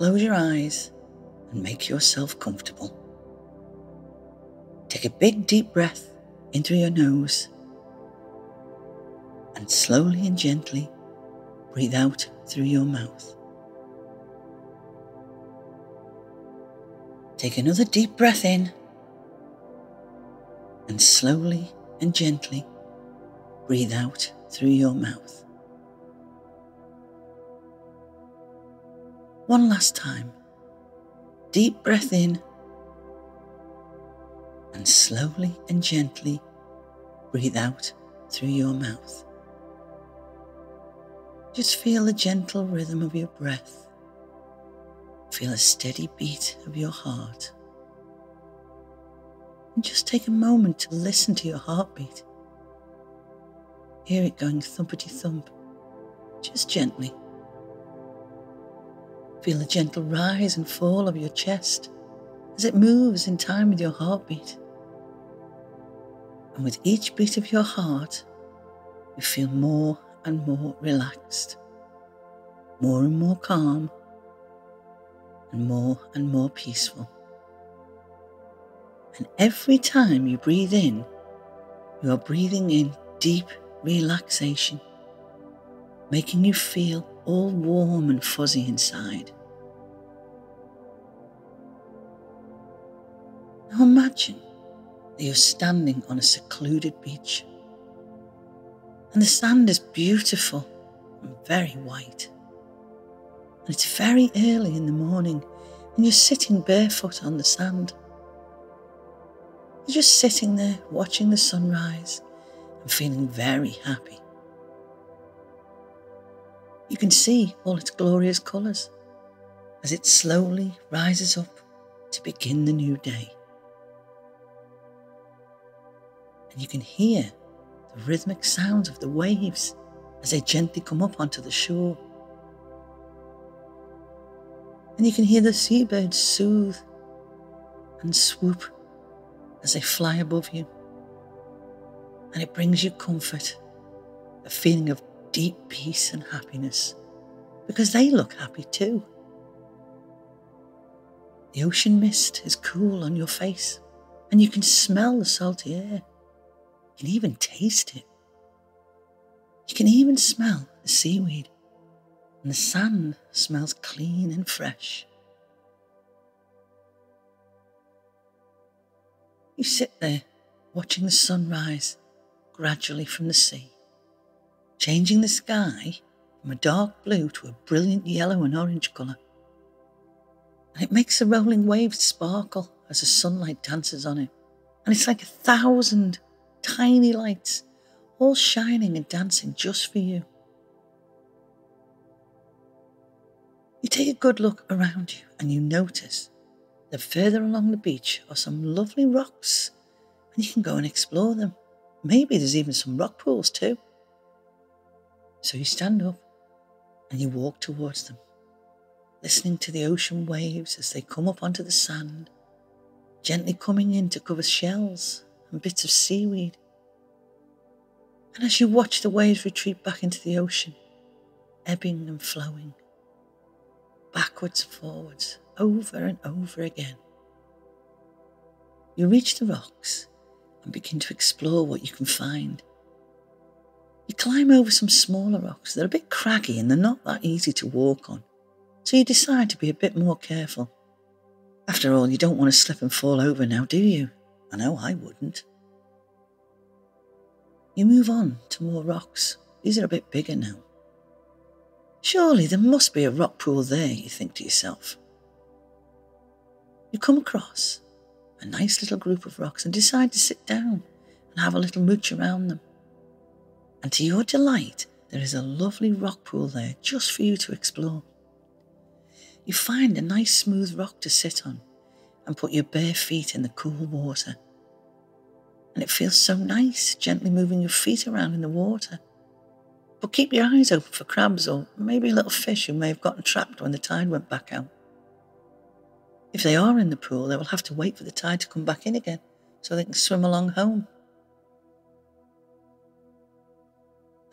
close your eyes and make yourself comfortable. Take a big deep breath in through your nose and slowly and gently breathe out through your mouth. Take another deep breath in and slowly and gently breathe out through your mouth. One last time. Deep breath in and slowly and gently breathe out through your mouth. Just feel the gentle rhythm of your breath. Feel a steady beat of your heart. And just take a moment to listen to your heartbeat. Hear it going thumpity thump, just gently. Feel the gentle rise and fall of your chest as it moves in time with your heartbeat. And with each beat of your heart, you feel more and more relaxed, more and more calm, and more peaceful. And every time you breathe in, you are breathing in deep relaxation, making you feel all warm and fuzzy inside. Now imagine that you're standing on a secluded beach, and the sand is beautiful and very white. And it's very early in the morning, and you're sitting barefoot on the sand. You're just sitting there watching the sunrise and feeling very happy. You can see all its glorious colours as it slowly rises up to begin the new day. And you can hear the rhythmic sounds of the waves as they gently come up onto the shore. And you can hear the seabirds soothe and swoop as they fly above you. And it brings you comfort, a feeling of deep peace and happiness, because they look happy too. The ocean mist is cool on your face, and you can smell the salty air. You can even taste it. You can even smell the seaweed, and the sand smells clean and fresh. You sit there watching the sun rise gradually from the sea, changing the sky from a dark blue to a brilliant yellow and orange colour. And it makes the rolling waves sparkle as the sunlight dances on it. And it's like 1,000 tiny lights all shining and dancing just for you. You take a good look around you and you notice that further along the beach are some lovely rocks, and you can go and explore them. Maybe there's even some rock pools too. So you stand up and you walk towards them, listening to the ocean waves as they come up onto the sand, gently coming in to cover shells and bits of seaweed. And as you watch the waves retreat back into the ocean, ebbing and flowing, backwards and forwards, over and over again, you reach the rocks and begin to explore what you can find. You climb over some smaller rocks. They're a bit craggy and they're not that easy to walk on, so you decide to be a bit more careful. After all, you don't want to slip and fall over now, do you? I know I wouldn't. You move on to more rocks. These are a bit bigger now. Surely there must be a rock pool there, you think to yourself. You come across a nice little group of rocks and decide to sit down and have a little mooch around them. And to your delight, there is a lovely rock pool there just for you to explore. You find a nice smooth rock to sit on and put your bare feet in the cool water. And it feels so nice, gently moving your feet around in the water. But keep your eyes open for crabs or maybe a little fish who may have gotten trapped when the tide went back out. If they are in the pool, they will have to wait for the tide to come back in again so they can swim along home.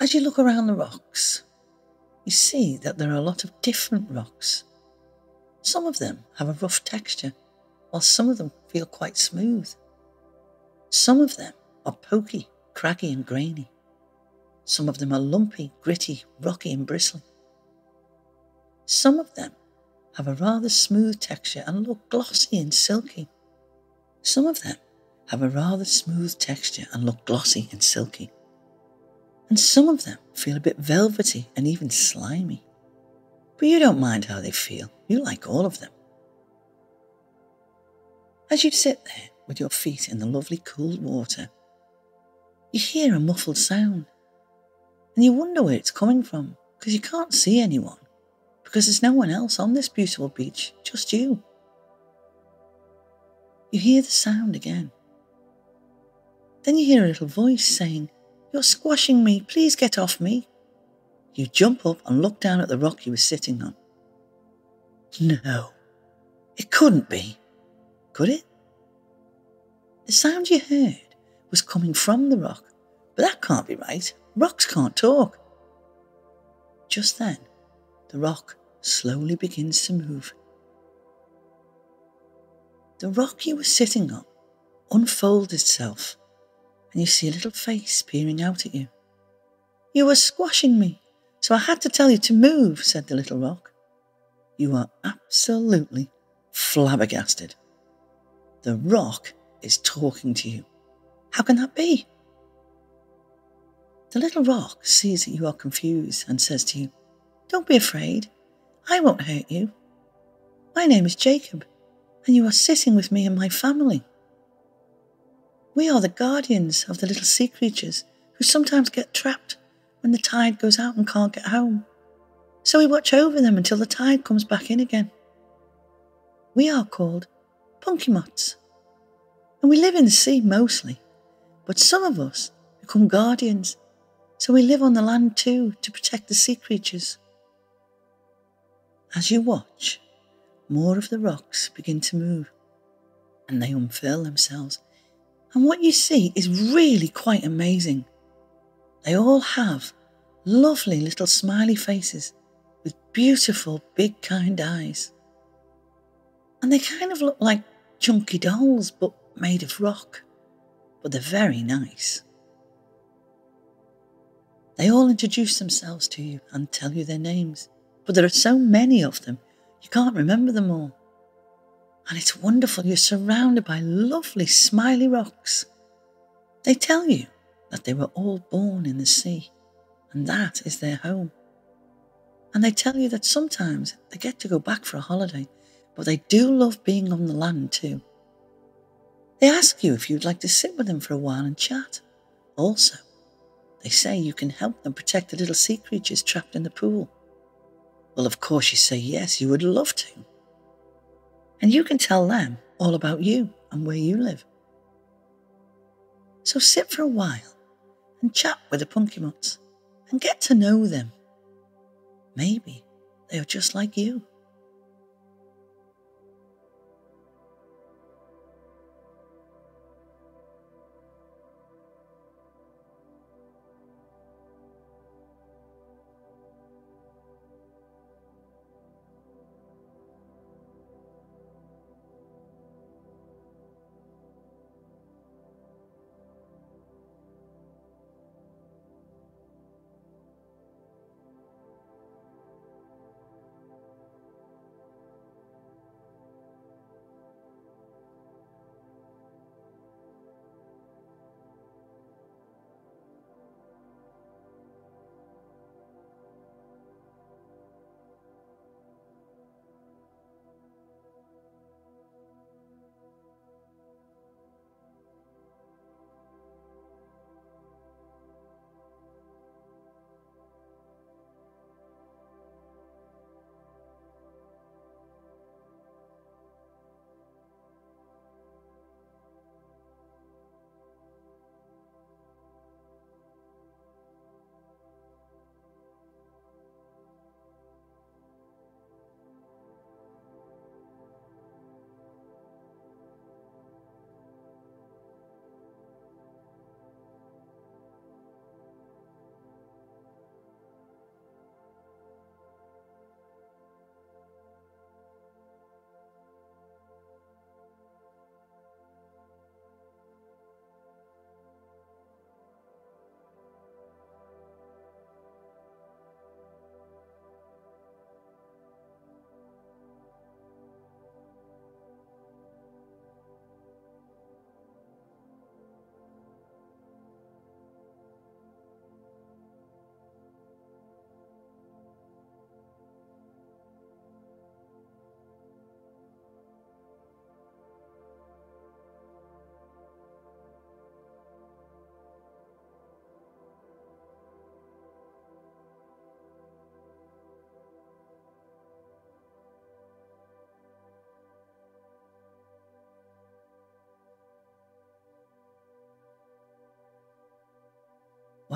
As you look around the rocks, you see that there are a lot of different rocks. Some of them have a rough texture, while some of them feel quite smooth. Some of them are pokey, craggy and grainy. Some of them are lumpy, gritty, rocky and bristly. Some of them have a rather smooth texture and look glossy and silky. Some of them have a rather smooth texture and look glossy and silky. And some of them feel a bit velvety and even slimy. But you don't mind how they feel. You like all of them. As you sit there with your feet in the lovely cool water, you hear a muffled sound. And you wonder where it's coming from, because you can't see anyone, because there's no one else on this beautiful beach, just you. You hear the sound again. Then you hear a little voice saying, "You're squashing me, please get off me." You jump up and look down at the rock you were sitting on. No, it couldn't be, could it? The sound you heard was coming from the rock, but that can't be right. Rocks can't talk. Just then, the rock slowly begins to move. The rock you were sitting on unfolds itself, and you see a little face peering out at you. "You were squashing me, so I had to tell you to move," said the little rock. You are absolutely flabbergasted. The rock is talking to you. How can that be? The little rock sees that you are confused and says to you, "Don't be afraid. I won't hurt you. My name is Jacob, and you are sitting with me and my family. We are the guardians of the little sea creatures who sometimes get trapped when the tide goes out and can't get home. So we watch over them until the tide comes back in again. We are called Punkimots, and we live in the sea mostly, but some of us become guardians, so we live on the land too to protect the sea creatures." As you watch, more of the rocks begin to move, and they unfurl themselves, and what you see is really quite amazing. They all have lovely little smiley faces with beautiful big kind eyes. And they kind of look like chunky dolls, but made of rock. But they're very nice. They all introduce themselves to you and tell you their names, but there are so many of them, you can't remember them all. And it's wonderful, you're surrounded by lovely smiley rocks. They tell you that they were all born in the sea, and that is their home. And they tell you that sometimes they get to go back for a holiday, but they do love being on the land too. They ask you if you'd like to sit with them for a while and chat. Also, they say you can help them protect the little sea creatures trapped in the pool. Well, of course you say yes, you would love to. And you can tell them all about you and where you live. So sit for a while and chat with the Punkimots and get to know them. Maybe they are just like you.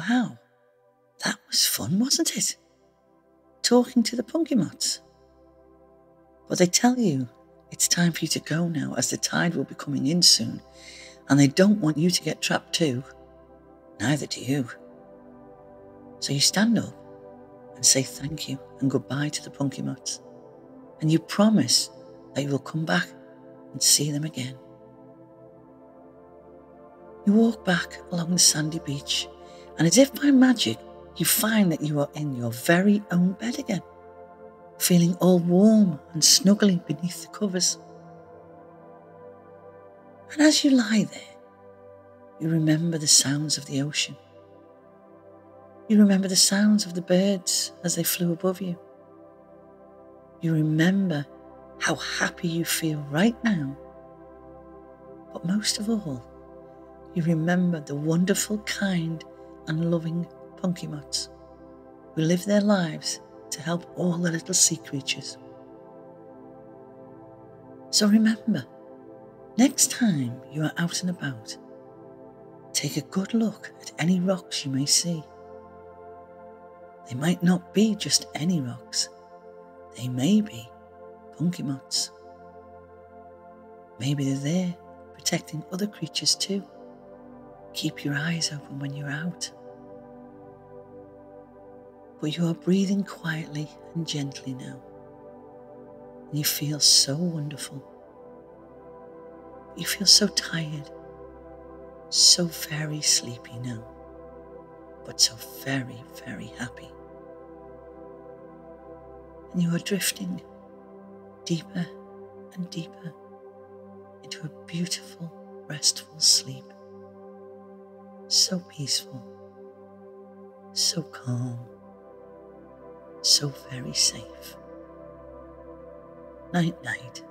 Wow, that was fun, wasn't it? Talking to the Punkimots. But they tell you it's time for you to go now, as the tide will be coming in soon, and they don't want you to get trapped too. Neither do you. So you stand up and say thank you and goodbye to the Punkimots, and you promise that you will come back and see them again. You walk back along the sandy beach, and as if by magic, you find that you are in your very own bed again, feeling all warm and snuggly beneath the covers. And as you lie there, you remember the sounds of the ocean. You remember the sounds of the birds as they flew above you. You remember how happy you feel right now. But most of all, you remember the wonderful, kind and loving Punkimots who live their lives to help all the little sea creatures. So remember, next time you are out and about, take a good look at any rocks you may see. They might not be just any rocks. They may be Punkimots. Maybe they're there protecting other creatures too. Keep your eyes open when you're out. But you are breathing quietly and gently now, and you feel so wonderful. You feel so tired, so very sleepy now, but so very, very happy. And you are drifting deeper and deeper into a beautiful, restful sleep. So peaceful, so calm, so very safe. Night, night.